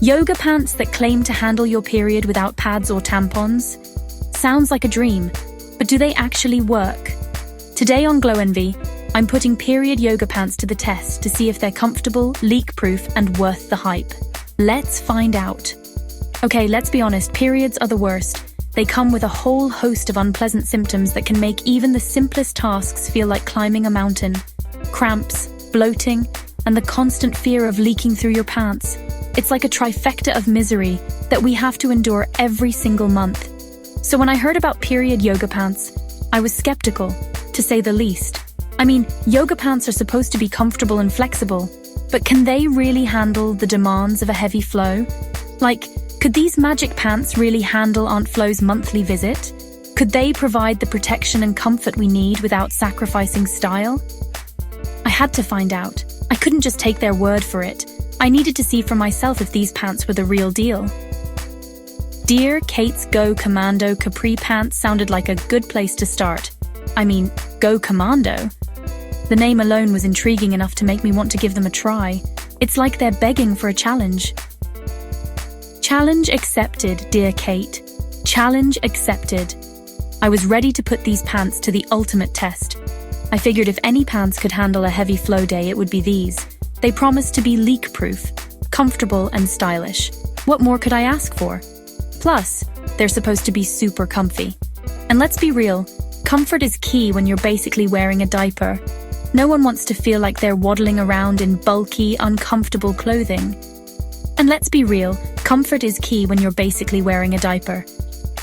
Yoga pants that claim to handle your period without pads or tampons? Sounds like a dream, but do they actually work? Today on Glowenvy, I'm putting period yoga pants to the test to see if they're comfortable, leak-proof, and worth the hype. Let's find out. Okay, let's be honest, periods are the worst. They come with a whole host of unpleasant symptoms that can make even the simplest tasks feel like climbing a mountain. Cramps, bloating, and the constant fear of leaking through your pants. It's like a trifecta of misery that we have to endure every single month. So when I heard about period yoga pants, I was skeptical, to say the least. I mean, yoga pants are supposed to be comfortable and flexible, but can they really handle the demands of a heavy flow? Like, could these magic pants really handle Aunt Flo's monthly visit? Could they provide the protection and comfort we need without sacrificing style? I had to find out. I couldn't just take their word for it. I needed to see for myself if these pants were the real deal. Dear Kate's Go Commando Capri Pants sounded like a good place to start. I mean, Go Commando? The name alone was intriguing enough to make me want to give them a try. It's like they're begging for a challenge. Challenge accepted, dear Kate. Challenge accepted. I was ready to put these pants to the ultimate test. I figured if any pants could handle a heavy flow day, it would be these. They promised to be leak-proof, comfortable and stylish. What more could I ask for? Plus, they're supposed to be super comfy. And let's be real, comfort is key when you're basically wearing a diaper. No one wants to feel like they're waddling around in bulky, uncomfortable clothing. And let's be real, comfort is key when you're basically wearing a diaper.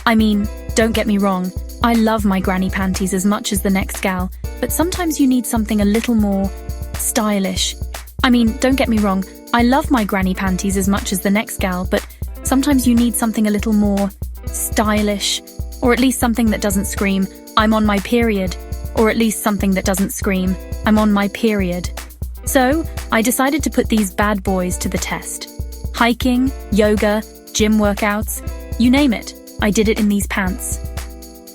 I mean, don't get me wrong, I love my granny panties as much as the next gal, but sometimes you need something a little more stylish. I mean, don't get me wrong, I love my granny panties as much as the next gal, but sometimes you need something a little more stylish, or at least something that doesn't scream, I'm on my period, or at least something that doesn't scream, I'm on my period. So, I decided to put these bad boys to the test. Hiking, yoga, gym workouts, you name it, I did it in these pants.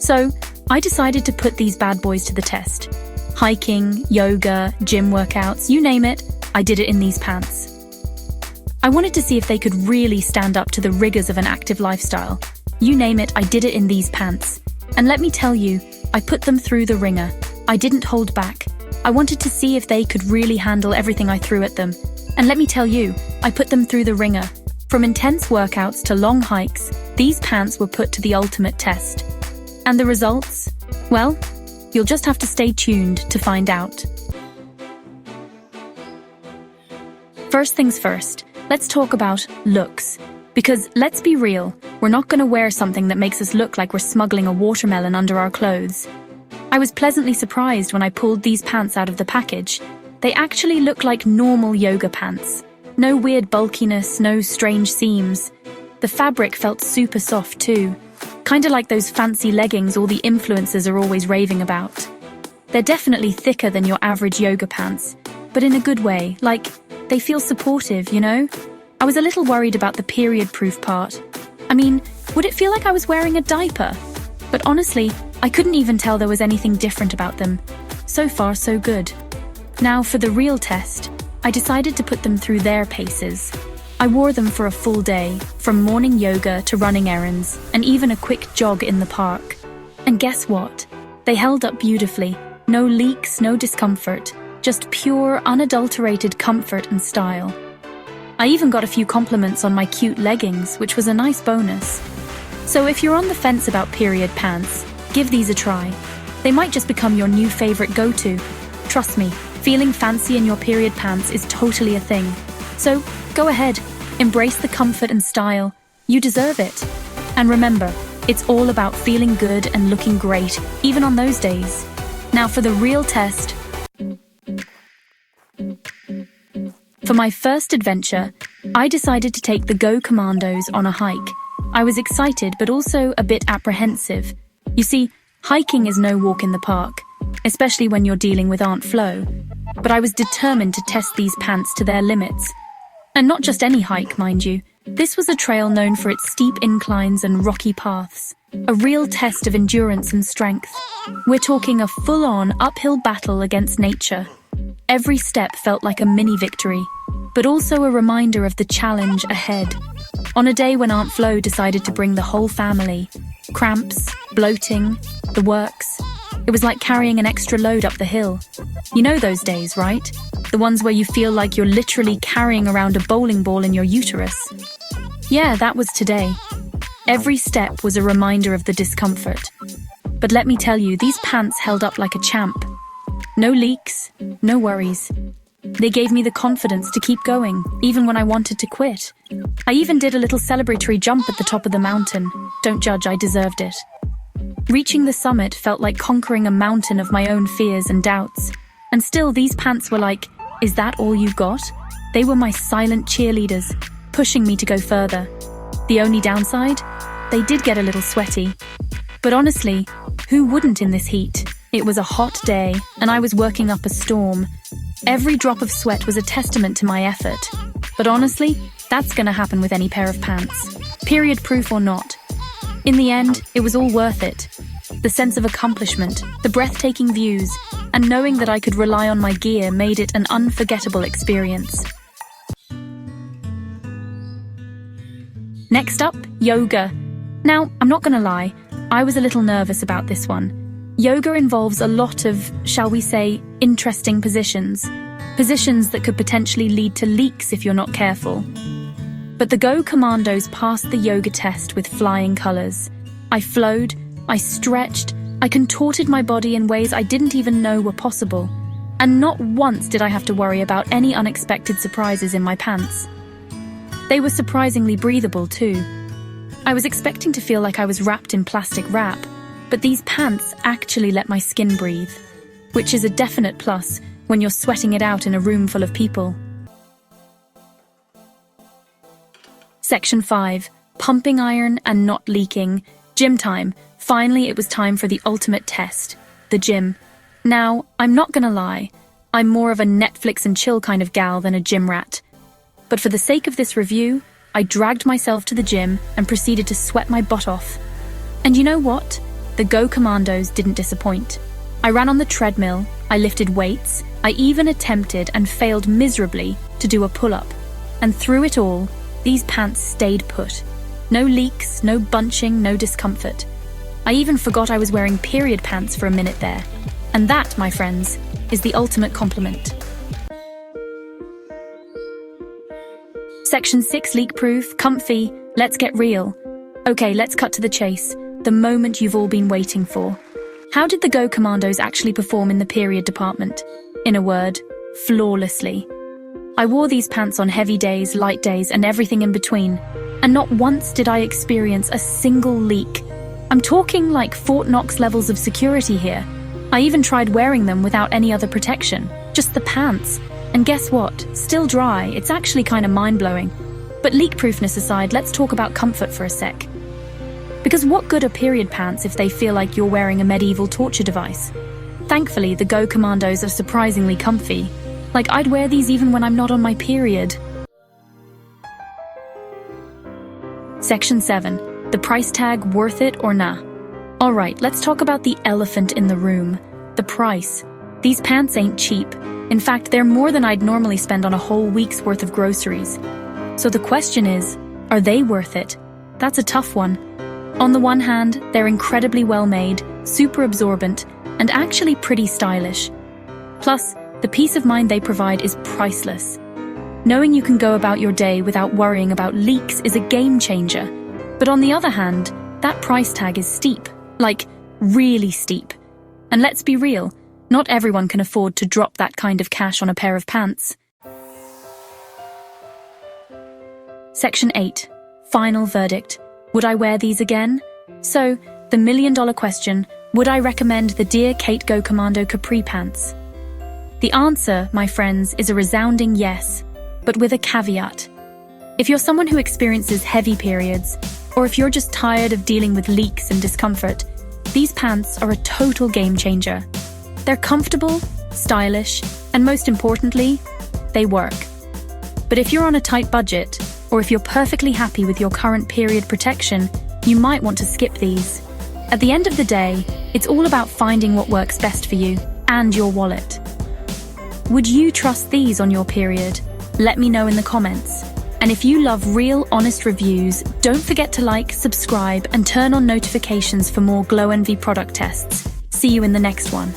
So, I decided to put these bad boys to the test. Hiking, yoga, gym workouts, you name it, I did it in these pants. I wanted to see if they could really stand up to the rigors of an active lifestyle. You name it, I did it in these pants. And let me tell you, I put them through the ringer. I didn't hold back. I wanted to see if they could really handle everything I threw at them. And let me tell you, I put them through the ringer. From intense workouts to long hikes, these pants were put to the ultimate test. And the results? Well, you'll just have to stay tuned to find out. First things first, let's talk about looks. Because let's be real, we're not going to wear something that makes us look like we're smuggling a watermelon under our clothes. I was pleasantly surprised when I pulled these pants out of the package. They actually look like normal yoga pants. No weird bulkiness, no strange seams. The fabric felt super soft too. Kinda like those fancy leggings all the influencers are always raving about. They're definitely thicker than your average yoga pants, but in a good way, like they feel supportive, you know? I was a little worried about the period-proof part. I mean, would it feel like I was wearing a diaper? But honestly, I couldn't even tell there was anything different about them. So far, so good. Now, for the real test, I decided to put them through their paces. I wore them for a full day, from morning yoga to running errands, and even a quick jog in the park. And guess what? They held up beautifully. No leaks, no discomfort. Just pure, unadulterated comfort and style. I even got a few compliments on my cute leggings, which was a nice bonus. So if you're on the fence about period pants, give these a try. They might just become your new favorite go-to. Trust me, feeling fancy in your period pants is totally a thing. So go ahead, embrace the comfort and style. You deserve it. And remember, it's all about feeling good and looking great, even on those days. Now for the real test. For my first adventure, I decided to take the Go Commandos on a hike. I was excited, but also a bit apprehensive. You see, hiking is no walk in the park, especially when you're dealing with Aunt Flo. But I was determined to test these pants to their limits. And not just any hike, mind you. This was a trail known for its steep inclines and rocky paths. A real test of endurance and strength. We're talking a full-on uphill battle against nature. Every step felt like a mini victory, but also a reminder of the challenge ahead. On a day when Aunt Flo decided to bring the whole family, cramps, bloating, the works. It was like carrying an extra load up the hill. You know those days, right? The ones where you feel like you're literally carrying around a bowling ball in your uterus. Yeah, that was today. Every step was a reminder of the discomfort. But let me tell you, these pants held up like a champ. No leaks, no worries. They gave me the confidence to keep going, even when I wanted to quit. I even did a little celebratory jump at the top of the mountain. Don't judge, I deserved it. Reaching the summit felt like conquering a mountain of my own fears and doubts. And still, these pants were like, is that all you got? They were my silent cheerleaders, pushing me to go further. The only downside? They did get a little sweaty. But honestly, who wouldn't in this heat? It was a hot day, and I was working up a storm. Every drop of sweat was a testament to my effort. But honestly, that's gonna happen with any pair of pants. Period proof or not. In the end, it was all worth it. The sense of accomplishment, the breathtaking views, and knowing that I could rely on my gear made it an unforgettable experience. Next up, yoga. Now, I'm not gonna lie, I was a little nervous about this one. Yoga involves a lot of, shall we say, interesting positions. Positions that could potentially lead to leaks if you're not careful. But the Go Commandos passed the yoga test with flying colors. I flowed, I stretched, I contorted my body in ways I didn't even know were possible. And not once did I have to worry about any unexpected surprises in my pants. They were surprisingly breathable too. I was expecting to feel like I was wrapped in plastic wrap, but these pants actually let my skin breathe, which is a definite plus when you're sweating it out in a room full of people. Section 5. Pumping iron and not leaking. Gym time. Finally, it was time for the ultimate test, the gym. Now, I'm not gonna lie, I'm more of a Netflix and chill kind of gal than a gym rat. But for the sake of this review, I dragged myself to the gym and proceeded to sweat my butt off. And you know what? The Go Commandos didn't disappoint. I ran on the treadmill, I lifted weights, I even attempted and failed miserably to do a pull-up. And through it all, these pants stayed put. No leaks, no bunching, no discomfort. I even forgot I was wearing period pants for a minute there. And that, my friends, is the ultimate compliment. Section 6, leak-proof, comfy, let's get real. Okay, let's cut to the chase, the moment you've all been waiting for. How did the Go Commandos actually perform in the period department? In a word, flawlessly. I wore these pants on heavy days, light days, and everything in between, and not once did I experience a single leak. I'm talking like Fort Knox levels of security here. I even tried wearing them without any other protection, just the pants. And guess what? Still dry. It's actually kind of mind-blowing. But leak-proofness aside, let's talk about comfort for a sec. Because what good are period pants if they feel like you're wearing a medieval torture device? Thankfully, the Go Commandos are surprisingly comfy. Like, I'd wear these even when I'm not on my period. Section 7. The price tag, worth it or nah? Alright, let's talk about the elephant in the room. The price. These pants ain't cheap. In fact, they're more than I'd normally spend on a whole week's worth of groceries. So the question is, are they worth it? That's a tough one. On the one hand, they're incredibly well made, super absorbent, and actually pretty stylish. Plus, the peace of mind they provide is priceless. Knowing you can go about your day without worrying about leaks is a game changer. But on the other hand, that price tag is steep. Like, really steep. And let's be real, not everyone can afford to drop that kind of cash on a pair of pants. Section 8. Final verdict. Would I wear these again? So, the million-dollar question, would I recommend the Dear Kate Go Commando Capri Pants? The answer, my friends, is a resounding yes, but with a caveat. If you're someone who experiences heavy periods, or if you're just tired of dealing with leaks and discomfort, these pants are a total game changer. They're comfortable, stylish, and most importantly, they work. But if you're on a tight budget, or if you're perfectly happy with your current period protection, you might want to skip these. At the end of the day, it's all about finding what works best for you and your wallet. Would you trust these on your period? Let me know in the comments. And if you love real, honest reviews, don't forget to like, subscribe, and turn on notifications for more Glowenvy product tests. See you in the next one.